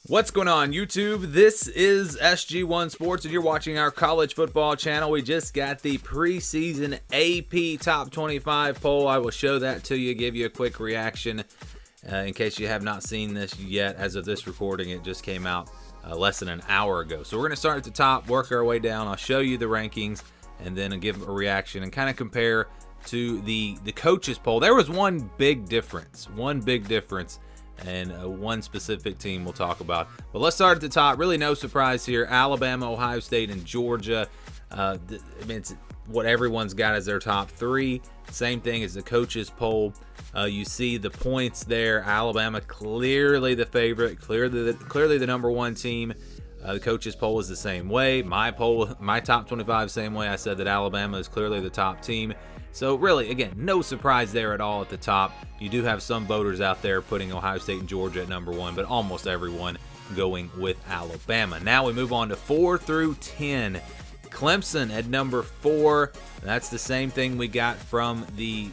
What's going on, YouTube? This is SG1 Sports, and you're watching our college football channel. We just got the preseason AP Top 25 poll. I will show that to you, give you a quick reaction in case you have not seen this yet. As of this recording, it just came out less than an hour ago. So we're going to start at the top, work our way down. I'll show you the rankings, and then give a reaction and kind of compare to the coaches poll. There was one big difference, and one specific team we'll talk about. But let's start at the top. Really no surprise here. Alabama, Ohio State, and Georgia. It's what everyone's got as their top three. Same thing as the coaches poll. You see the points there. Alabama clearly the favorite, clearly the number one team. The coaches poll is the same way. My top 25, same way. I said that Alabama is clearly the top team. So really, again, no surprise there at all at the top. You do have some voters out there putting Ohio State and Georgia at number one, but almost everyone going with Alabama. Now we move on to 4 through 10. Clemson at number 4. That's the same thing we got from the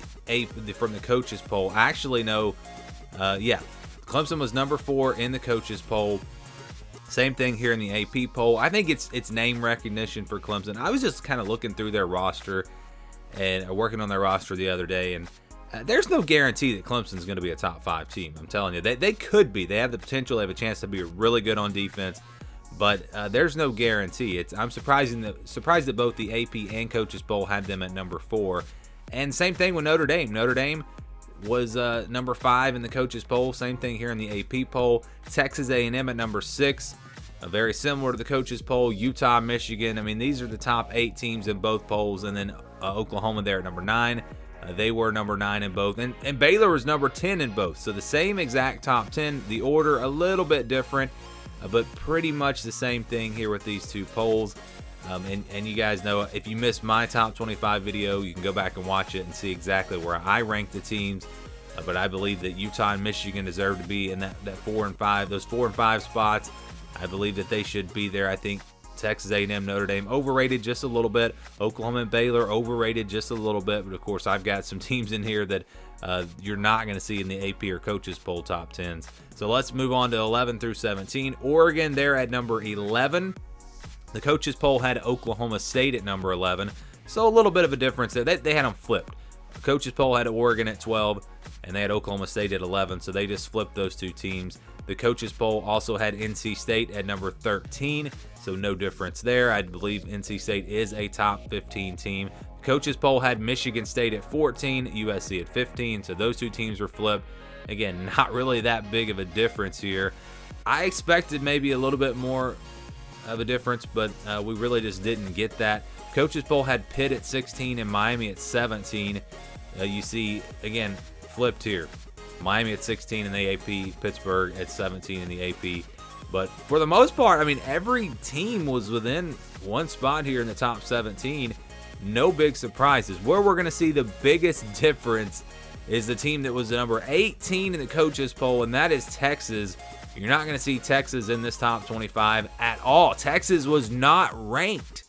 coaches poll. Actually, no. Clemson was number 4 in the coaches poll. Same thing here in the AP poll. I think it's name recognition for Clemson. I was just kind of looking through their roster and working on their roster the other day, and there's no guarantee that Clemson's going to be a top 5 team. I'm telling you, they could be. They have the potential. They have a chance to be really good on defense, but there's no guarantee. I'm surprised that both the AP and coaches poll had them at number 4. And same thing with Notre Dame. Notre Dame was number 5 in the coaches poll. Same thing here in the AP poll. Texas A&M at number 6. Very similar to the coaches poll. Utah, Michigan. I mean, these are the top 8 teams in both polls. And then Oklahoma there at number 9. They were number 9 in both. And Baylor was number 10 in both. So the same exact top 10. The order a little bit different, but pretty much the same thing here with these two polls. And you guys know, if you missed my top 25 video, you can go back and watch it and see exactly where I rank the teams. But I believe that Utah and Michigan deserve to be in that 4 and 5, those 4 and 5 spots. I believe that they should be there. I think Texas A&M, Notre Dame, overrated just a little bit. Oklahoma and Baylor, overrated just a little bit. But, of course, I've got some teams in here that you're not going to see in the AP or coaches poll top 10s. So let's move on to 11 through 17. Oregon, they're at number 11. The coaches poll had Oklahoma State at number 11. So a little bit of a difference there. They had them flipped. The coaches poll had Oregon at 12, and they had Oklahoma State at 11. So they just flipped those two teams. The coaches poll also had NC State at number 13, so no difference there. I believe NC State is a top 15 team. The coaches poll had Michigan State at 14, USC at 15, so those two teams were flipped. Again, not really that big of a difference here. I expected maybe a little bit more of a difference, but we really just didn't get that. Coaches poll had Pitt at 16 and Miami at 17. You see, again, flipped here. Miami at 16 in the AP, Pittsburgh at 17 in the AP. But for the most part, I mean, every team was within one spot here in the top 17. No big surprises. Where we're going to see the biggest difference is the team that was number 18 in the coaches poll, and that is Texas. You're not going to see Texas in this top 25 at all. Texas was not ranked,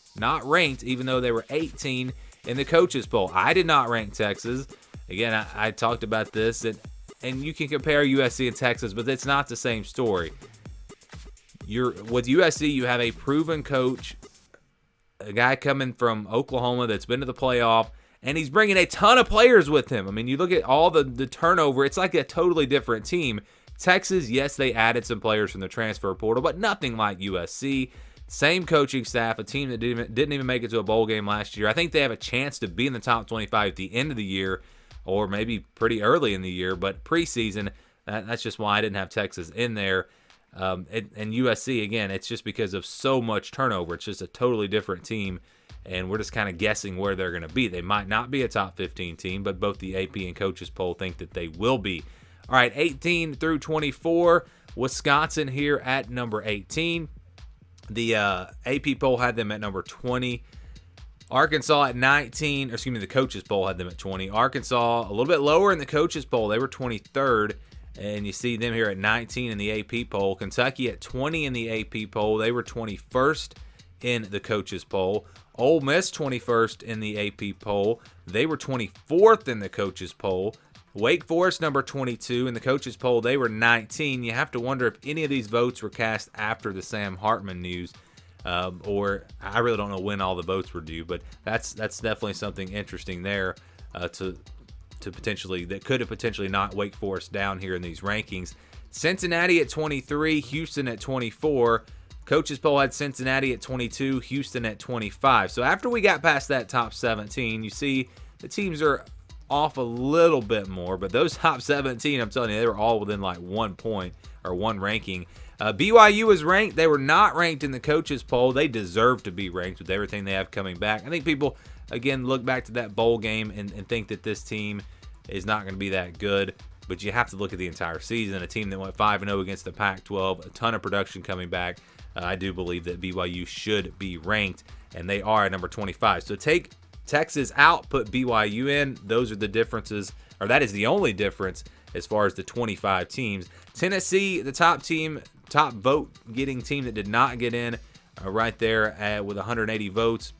even though they were 18 in the coaches poll. I did not rank Texas. Again, I talked about this, and you can compare USC and Texas, but it's not the same story. With USC, you have a proven coach, a guy coming from Oklahoma that's been to the playoff, and he's bringing a ton of players with him. I mean, you look at all the turnover, it's like a totally different team. Texas, yes, they added some players from the transfer portal, but nothing like USC. Same coaching staff, a team that didn't even make it to a bowl game last year. I think they have a chance to be in the top 25 at the end of the year, or maybe pretty early in the year, but preseason, that's just why I didn't have Texas in there. And USC, again, it's just because of so much turnover. It's just a totally different team, and we're just kind of guessing where they're going to be. They might not be a top 15 team, but both the AP and coaches poll think that they will be. All right, 18 through 24, Wisconsin here at number 18. The AP poll had them at number 20. Arkansas at 19, or excuse me, the coaches poll had them at 20. Arkansas, a little bit lower in the coaches poll. They were 23rd, and you see them here at 19 in the AP poll. Kentucky at 20 in the AP poll. They were 21st in the coaches poll. Ole Miss 21st in the AP poll. They were 24th in the coaches poll. Wake Forest, number 22 in the coaches poll, they were 19. You have to wonder if any of these votes were cast after the Sam Hartman news, or I really don't know when all the votes were due, but that's definitely something interesting there to potentially, that could have potentially knocked Wake Forest down here in these rankings. Cincinnati at 23, Houston at 24. Coaches poll had Cincinnati at 22, Houston at 25. So after we got past that top 17, you see the teams are off a little bit more, but those top 17, I'm telling you, they were all within like 1 point or one ranking. BYU was ranked. They were not ranked in the coaches poll. They deserve to be ranked with everything they have coming back. I think people, again, look back to that bowl game and think that this team is not going to be that good, but you have to look at the entire season. A team that went 5-0 against the Pac-12, a ton of production coming back. I do believe that BYU should be ranked, and they are at number 25. So take Texas out, put BYU in. Those are the differences, or that is the only difference as far as the 25 teams. Tennessee, the top vote getting team that did not get in, right there with 180 votes.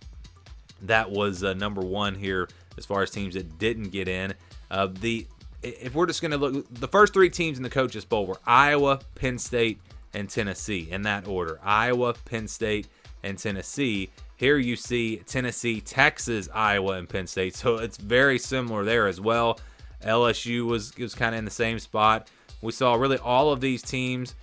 That was number one here as far as teams that didn't get in. If we're just going to look, the first three teams in the coaches poll were Iowa, Penn State, and Tennessee, in that order. Iowa, Penn State, and Tennessee. Here you see Tennessee, Texas, Iowa, and Penn State. So it's very similar there as well. LSU was kind of in the same spot. We saw really all of these teams.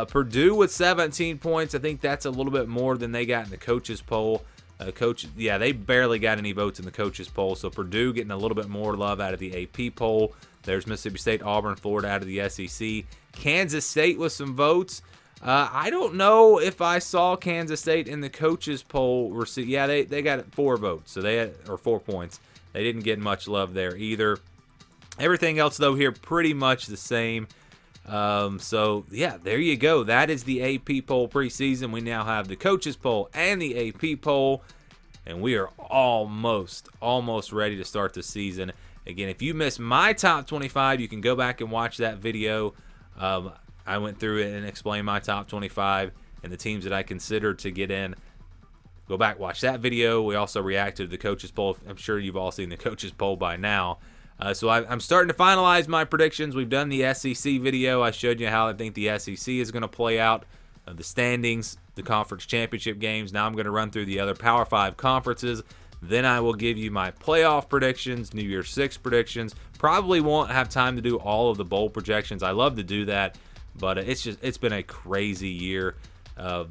Purdue with 17 points. I think that's a little bit more than they got in the coaches poll. They barely got any votes in the coaches poll. So Purdue getting a little bit more love out of the AP poll. There's Mississippi State, Auburn, Florida out of the SEC. Kansas State with some votes. I don't know if I saw Kansas State in the coaches poll. They got 4 votes, so they had, or 4 points. They didn't get much love there either. Everything else, though, here pretty much the same. There you go. That is the AP poll preseason. We now have the coaches poll and the AP poll, and we are almost ready to start the season. Again, if you missed my top 25, you can go back and watch that video. I went through it and explained my top 25 and the teams that I considered to get in. Go back, watch that video. We also reacted to the coaches poll. I'm sure you've all seen the coaches poll by now. So I'm starting to finalize my predictions. We've done the SEC video. I showed you how I think the SEC is going to play out, the standings, the conference championship games. Now I'm going to run through the other Power 5 conferences. Then I will give you my playoff predictions, New Year's 6 predictions. Probably won't have time to do all of the bowl projections. I love to do that, but it's been a crazy year. A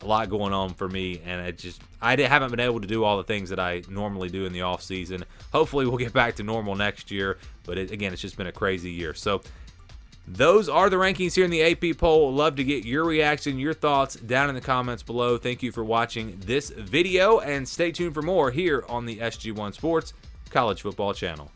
lot going on for me, and I haven't been able to do all the things that I normally do in the off season. Hopefully we'll get back to normal next year, but it's just been a crazy year. So those are the rankings here in the AP poll. Love to get your reaction, your thoughts down in the comments below. Thank you for watching this video, and stay tuned for more here on the SG1 Sports College Football Channel.